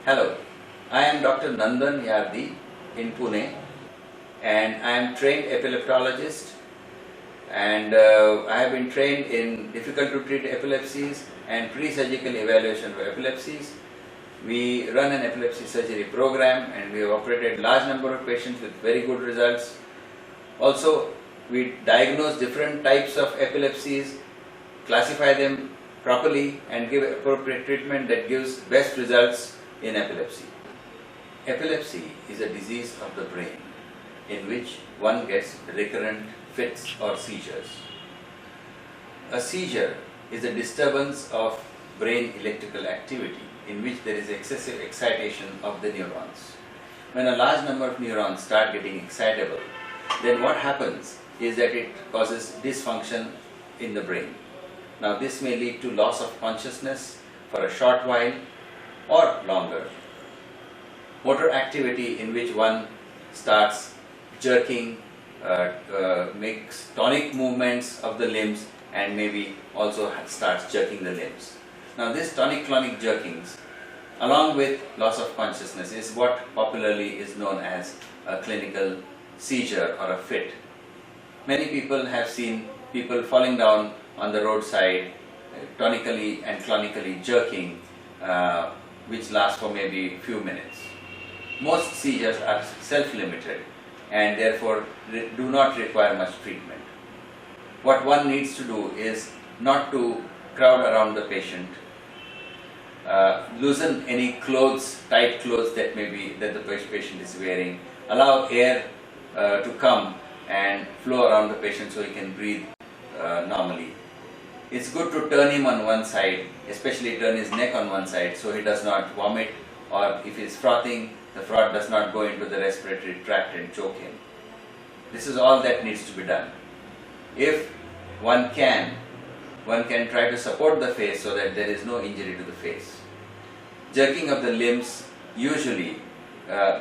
Hello, I am Dr. Nandan Yardi in Pune, and I am trained epileptologist, and I have been trained in difficult to treat epilepsies and pre-surgical evaluation of epilepsies. We run an epilepsy surgery program and we have operated large number of patients with very good results. Also, we diagnose different types of epilepsies, classify them properly and give appropriate treatment that gives best results in epilepsy. Epilepsy is a disease of the brain in which one gets recurrent fits or seizures. A seizure is a disturbance of brain electrical activity in which there is excessive excitation of the neurons. When a large number of neurons start getting excitable, then what happens is that it causes dysfunction in the brain. Now this may lead to loss of consciousness for a short while or longer. Motor activity in which one starts jerking, makes tonic movements of the limbs and maybe also starts jerking the limbs. Now this tonic-clonic jerkings along with loss of consciousness is what popularly is known as a clinical seizure or a fit. Many people have seen people falling down on the roadside, tonically and clonically jerking, which lasts for maybe few minutes. Most seizures are self-limited and therefore do not require much treatment. What one needs to do is not to crowd around the patient, loosen any clothes, tight clothes that the patient is wearing, allow air to come and flow around the patient so he can breathe normally. It's good to turn him on one side, especially turn his neck on one side so he does not vomit, or if he is frothing, the froth does not go into the respiratory tract and choke him. This is all that needs to be done. If one can try to support the face so that there is no injury to the face. Jerking of the limbs usually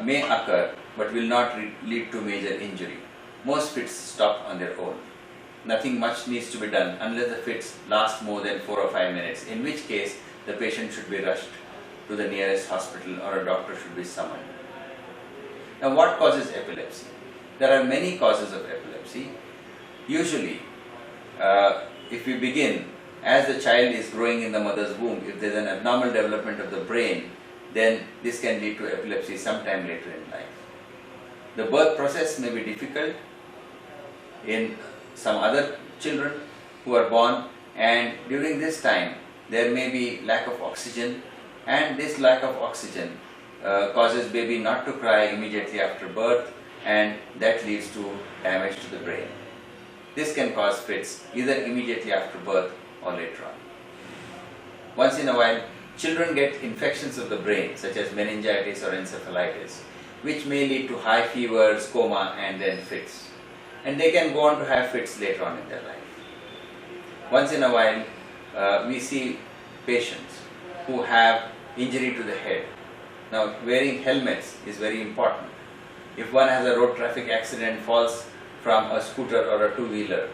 may occur but will not lead to major injury. Most fits stop on their own. Nothing much needs to be done unless the fits last more than 4 or 5 minutes, in which case the patient should be rushed to the nearest hospital or a doctor should be summoned. Now what causes epilepsy? There are many causes of epilepsy. Usually, if we begin as the child is growing in the mother's womb, if there is an abnormal development of the brain, then this can lead to epilepsy sometime later in life. The birth process may be difficult in some other children who are born, and during this time there may be lack of oxygen, and this lack of oxygen causes baby not to cry immediately after birth, and that leads to damage to the brain. This can cause fits either immediately after birth or later on. Once in a while, children get infections of the brain such as meningitis or encephalitis, which may lead to high fevers, coma and then fits. And they can go on to have fits later on in their life. Once in a while, we see patients who have injury to the head. Now, wearing helmets is very important. If one has a road traffic accident, falls from a scooter or a two-wheeler,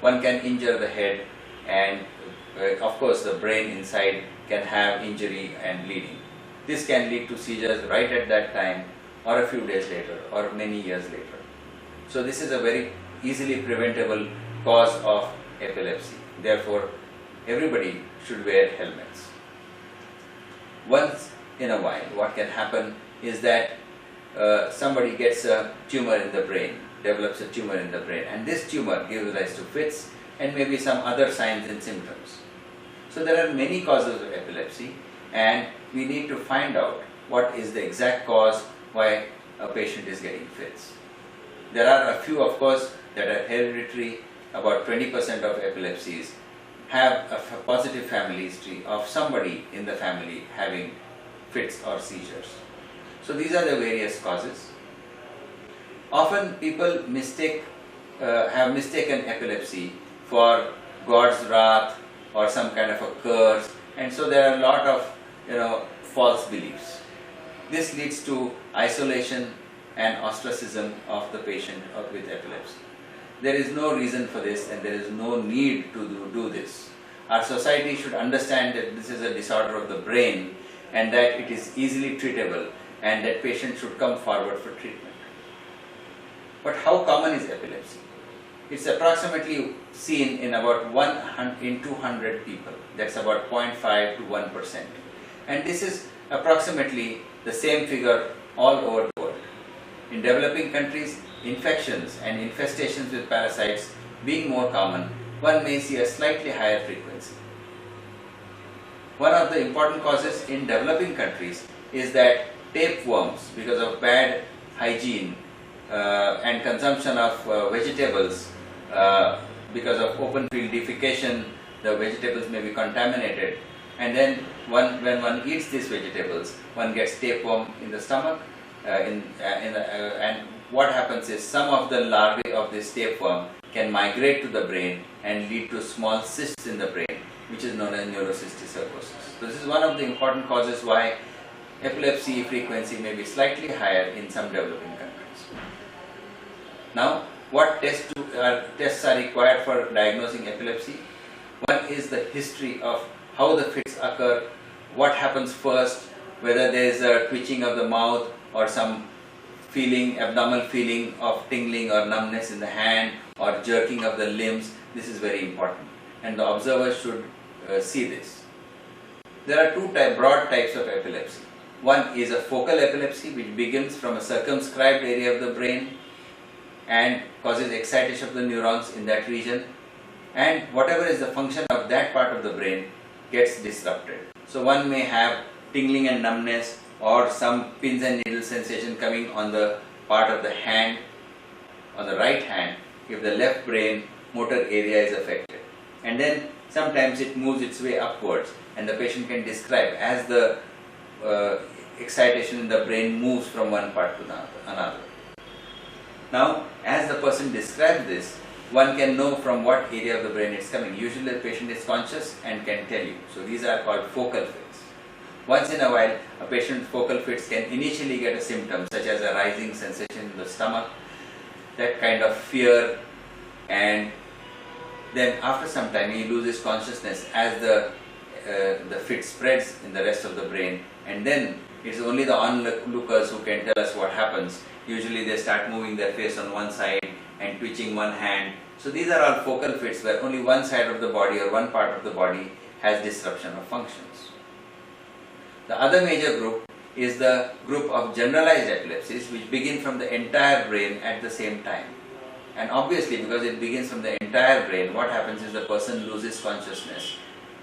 one can injure the head, and of course the brain inside can have injury and bleeding. This can lead to seizures right at that time or a few days later or many years later. So this is a very easily preventable cause of epilepsy. Therefore, everybody should wear helmets. Once in a while, what can happen is that somebody gets a tumor in the brain, develops a tumor in the brain, and this tumor gives rise to fits and maybe some other signs and symptoms. So there are many causes of epilepsy, and we need to find out what is the exact cause why a patient is getting fits. There are a few, of course, that are hereditary. About 20% of epilepsies have a positive family history of somebody in the family having fits or seizures. So these are the various causes. Often people have mistaken epilepsy for God's wrath or some kind of a curse, and so there are a lot of false beliefs. This leads to isolation and ostracism of the patient with epilepsy. There is no reason for this and there is no need to do this. Our society should understand that this is a disorder of the brain and that it is easily treatable and that patient should come forward for treatment. But how common is epilepsy? It's approximately seen in about 1 in 200 people. That's about 0.5 to 1%. And this is approximately the same figure all over the world. In developing countries, infections and infestations with parasites being more common, one may see a slightly higher frequency. One of the important causes in developing countries is that tapeworms, because of bad hygiene and consumption of vegetables, because of open field defecation, the vegetables may be contaminated, and then when one eats these vegetables, one gets tapeworm in the stomach, and what happens is some of the larvae of this tapeworm can migrate to the brain and lead to small cysts in the brain, which is known as neurocysticercosis. So this is one of the important causes why epilepsy frequency may be slightly higher in some developing countries. Now, what tests are required for diagnosing epilepsy? One is the history of how the fits occur, what happens first, whether there is a twitching of the mouth or some feeling, abnormal feeling of tingling or numbness in the hand or jerking of the limbs. This is very important, and the observer should see this. There are two broad types of epilepsy. One is a focal epilepsy, which begins from a circumscribed area of the brain and causes excitation of the neurons in that region, and whatever is the function of that part of the brain gets disrupted. So one may have tingling and numbness or some pins and needles sensation coming on the part of the hand, on the right hand, if the left brain motor area is affected. And then sometimes it moves its way upwards, and the patient can describe as the excitation in the brain moves from one part to another. Now, as the person describes this, one can know from what area of the brain it's coming. Usually the patient is conscious and can tell you. So these are called focal fits. Once in a while, a patient's focal fits can initially get a symptom such as a rising sensation in the stomach, that kind of fear, and then after some time he loses consciousness as the fit spreads in the rest of the brain, and then it's only the onlookers who can tell us what happens. Usually they start moving their face on one side and twitching one hand. So these are all focal fits where only one side of the body or one part of the body has disruption of functions. The other major group is the group of generalized epilepsies, which begin from the entire brain at the same time. And obviously, because it begins from the entire brain, what happens is the person loses consciousness,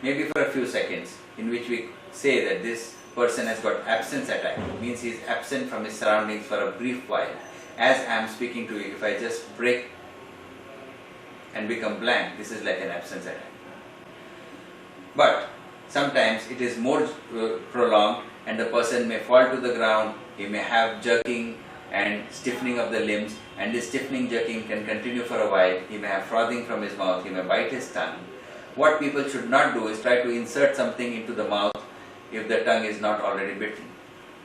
maybe for a few seconds, in which we say that this person has got absence attack. It means he is absent from his surroundings for a brief while. As I am speaking to you, if I just break and become blank, this is like an absence attack. But sometimes it is more prolonged, and the person may fall to the ground, he may have jerking and stiffening of the limbs, and this stiffening jerking can continue for a while. He may have frothing from his mouth, he may bite his tongue. What people should not do is try to insert something into the mouth if the tongue is not already bitten.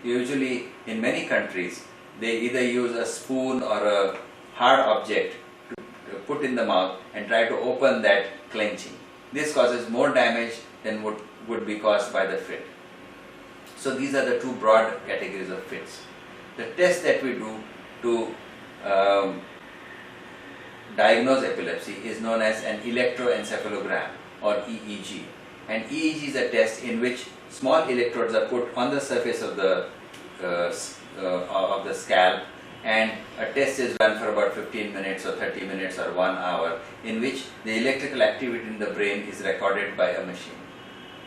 Usually in many countries, they either use a spoon or a hard object to put in the mouth and try to open that clenching. This causes more damage than would be caused by the fit. So these are the two broad categories of fits. The test that we do to diagnose epilepsy is known as an electroencephalogram or EEG. And EEG is a test in which small electrodes are put on the surface of the scalp, and a test is run for about 15 minutes or 30 minutes or 1 hour, in which the electrical activity in the brain is recorded by a machine.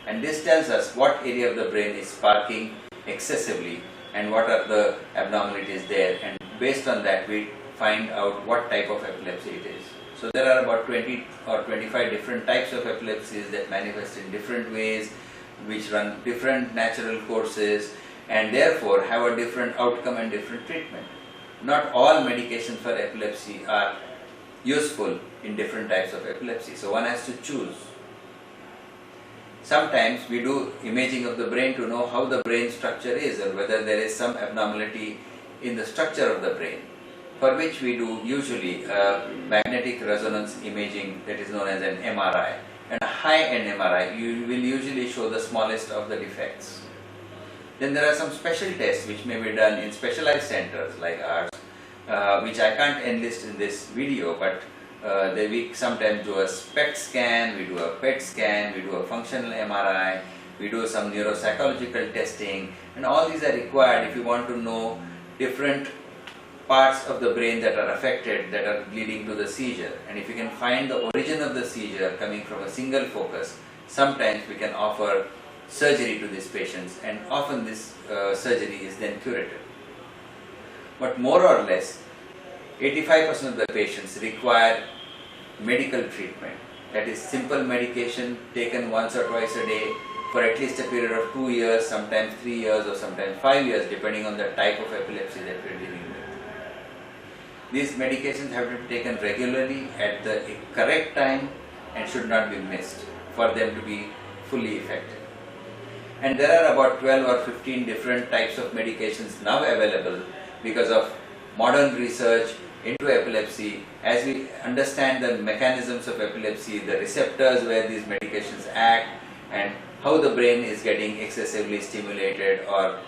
And this tells us what area of the brain is sparking excessively and what are the abnormalities there, and based on that we find out what type of epilepsy it is. So there are about 20 or 25 different types of epilepsies that manifest in different ways, which run different natural courses, and therefore have a different outcome and different treatment. Not all medications for epilepsy are useful in different types of epilepsy, so one has to choose. Sometimes we do imaging of the brain to know how the brain structure is or whether there is some abnormality in the structure of the brain, for which we do usually magnetic resonance imaging that is known as an MRI. And a high-end MRI will usually show the smallest of the defects. Then there are some special tests which may be done in specialized centers like ours, which I can't enlist in this video, but we sometimes do a SPECT scan, we do a PET scan, we do a functional MRI, we do some neuropsychological testing, and all these are required if you want to know different parts of the brain that are affected, that are leading to the seizure. And if you can find the origin of the seizure coming from a single focus, sometimes we can offer surgery to these patients, and often this surgery is then curative. But more or less, 85% of the patients require medical treatment, that is simple medication taken once or twice a day for at least a period of 2 years, sometimes 3 years, or sometimes 5 years, depending on the type of epilepsy that we are dealing with. These medications have to be taken regularly at the correct time and should not be missed for them to be fully effective. And there are about 12 or 15 different types of medications now available because of modern research into epilepsy. As we understand the mechanisms of epilepsy, the receptors where these medications act, and how the brain is getting excessively stimulated or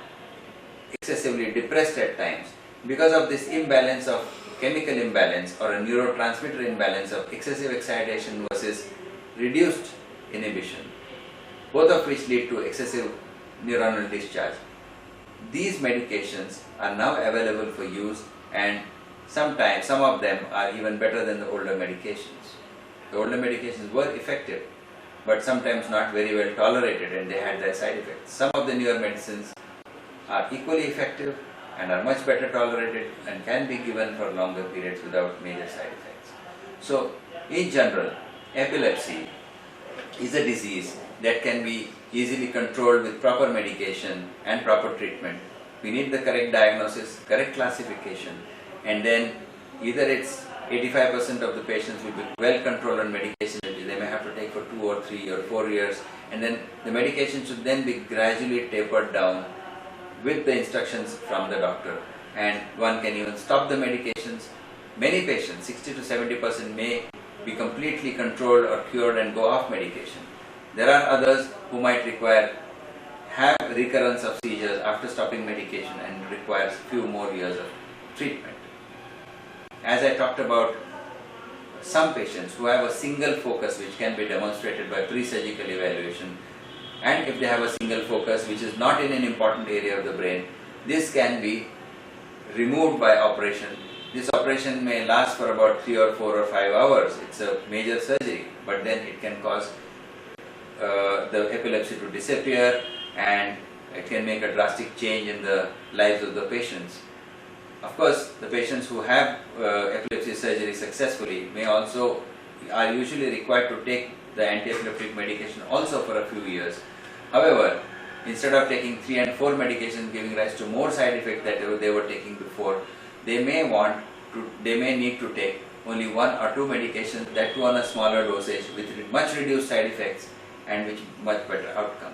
excessively depressed at times. Because of this imbalance of chemical imbalance or a neurotransmitter imbalance of excessive excitation versus reduced inhibition, both of which lead to excessive neuronal discharge. These medications are now available for use, and sometimes some of them are even better than the older medications. The older medications were effective, but sometimes not very well tolerated, and they had their side effects. Some of the newer medicines are equally effective and are much better tolerated and can be given for longer periods without major side effects. So, in general, epilepsy is a disease that can be easily controlled with proper medication and proper treatment. We need the correct diagnosis, correct classification, and then either it's 85% of the patients will be well controlled on medication that they may have to take for 2 or 3 or 4 years, and then the medication should then be gradually tapered down with the instructions from the doctor, and one can even stop the medications. Many patients, 60 to 70%, may be completely controlled or cured and go off medication. There are others who might have recurrence of seizures after stopping medication and requires few more years of treatment. As I talked about, some patients who have a single focus which can be demonstrated by pre-surgical evaluation, and if they have a single focus which is not in an important area of the brain, this can be removed by operation. This operation may last for about 3 or 4 or 5 hours. It's a major surgery, but then it can cause the epilepsy to disappear, and it can make a drastic change in the lives of the patients. Of course, the patients who have epilepsy surgery successfully are usually required to take the anti-epileptic medication also for a few years. However, instead of taking 3 and 4 medications giving rise to more side effects that they were taking before, they may need to take only 1 or 2 medications, that too on a smaller dosage with much reduced side effects and with much better outcome.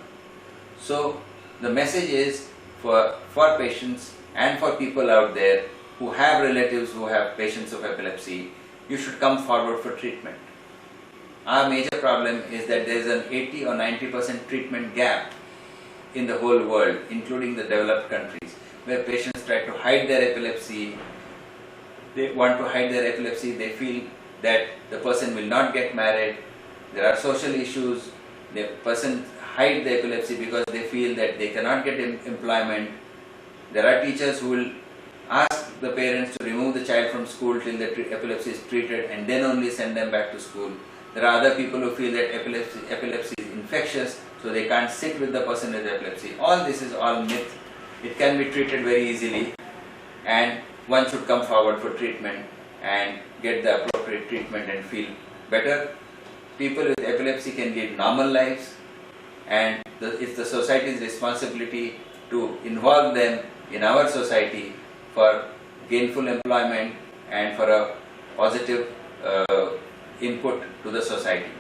So the message is for patients and for people out there who have relatives who have patients of epilepsy, you should come forward for treatment. Our major problem is that there is an 80 or 90% treatment gap in the whole world, including the developed countries, where patients try to hide their epilepsy. They want to hide their epilepsy, they feel that the person will not get married. There are social issues. The person hide the epilepsy because they feel that they cannot get employment. There are teachers who will ask the parents to remove the child from school till the epilepsy is treated and then only send them back to school. There are other people who feel that epilepsy is infectious, so they can't sit with the person with epilepsy. All this is all myth. It can be treated very easily, and one should come forward for treatment and get the appropriate treatment and feel better. People with epilepsy can lead normal lives, and it's the society's responsibility to involve them in our society for gainful employment and for a positive input to the society.